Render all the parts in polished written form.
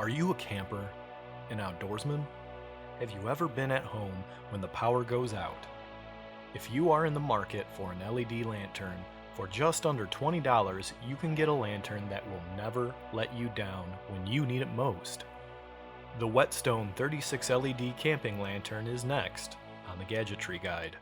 Are you a camper? An outdoorsman? Have you ever been at home when the power goes out? If you are in the market for an LED lantern, for just under $20, you can get a lantern that will never let you down when you need it most. The Whetstone 36 LED camping lantern is next on the Gadgetry Guide.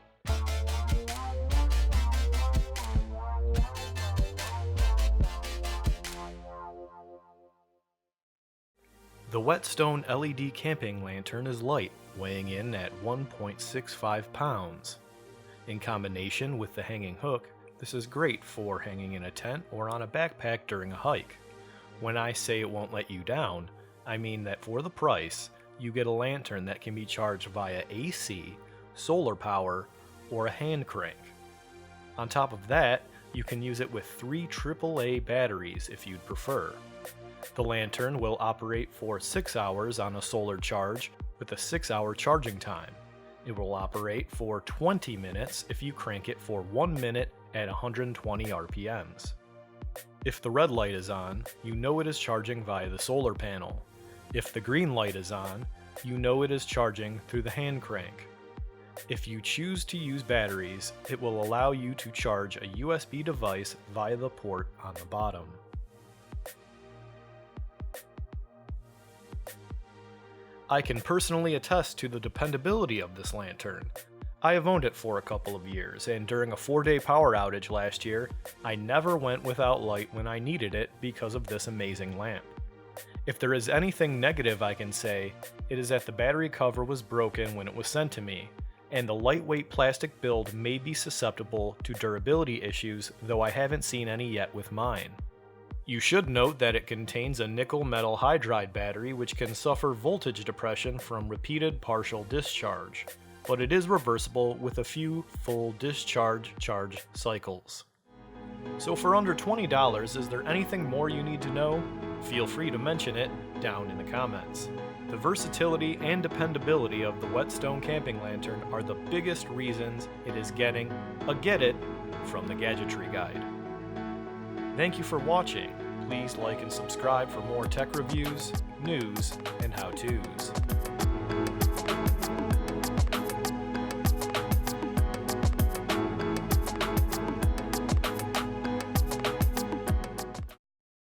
The Whetstone LED camping lantern is light, weighing in at 1.65 pounds. In combination with the hanging hook, this is great for hanging in a tent or on a backpack during a hike. When I say it won't let you down, I mean that for the price, you get a lantern that can be charged via AC, solar power, or a hand crank. On top of that, you can use it with 3 AAA batteries if you'd prefer. The lantern will operate for 6 hours on a solar charge with a 6-hour charging time. It will operate for 20 minutes if you crank it for 1 minute at 120 RPMs. If the red light is on, you know it is charging via the solar panel. If the green light is on, you know it is charging through the hand crank. If you choose to use batteries, it will allow you to charge a USB device via the port on the bottom. I can personally attest to the dependability of this lantern. I have owned it for a couple of years, and during a 4-day power outage last year, I never went without light when I needed it because of this amazing lamp. If there is anything negative I can say, it is that the battery cover was broken when it was sent to me, and the lightweight plastic build may be susceptible to durability issues, though I haven't seen any yet with mine. You should note that it contains a nickel metal hydride battery which can suffer voltage depression from repeated partial discharge, but it is reversible with a few full discharge charge cycles. So for under $20, is there anything more you need to know? Feel free to mention it down in the comments. The versatility and dependability of the Whetstone camping lantern are the biggest reasons it is getting a Get It from the Gadgetry Guide. Thank you for watching. Please like and subscribe for more tech reviews, news, and how-tos.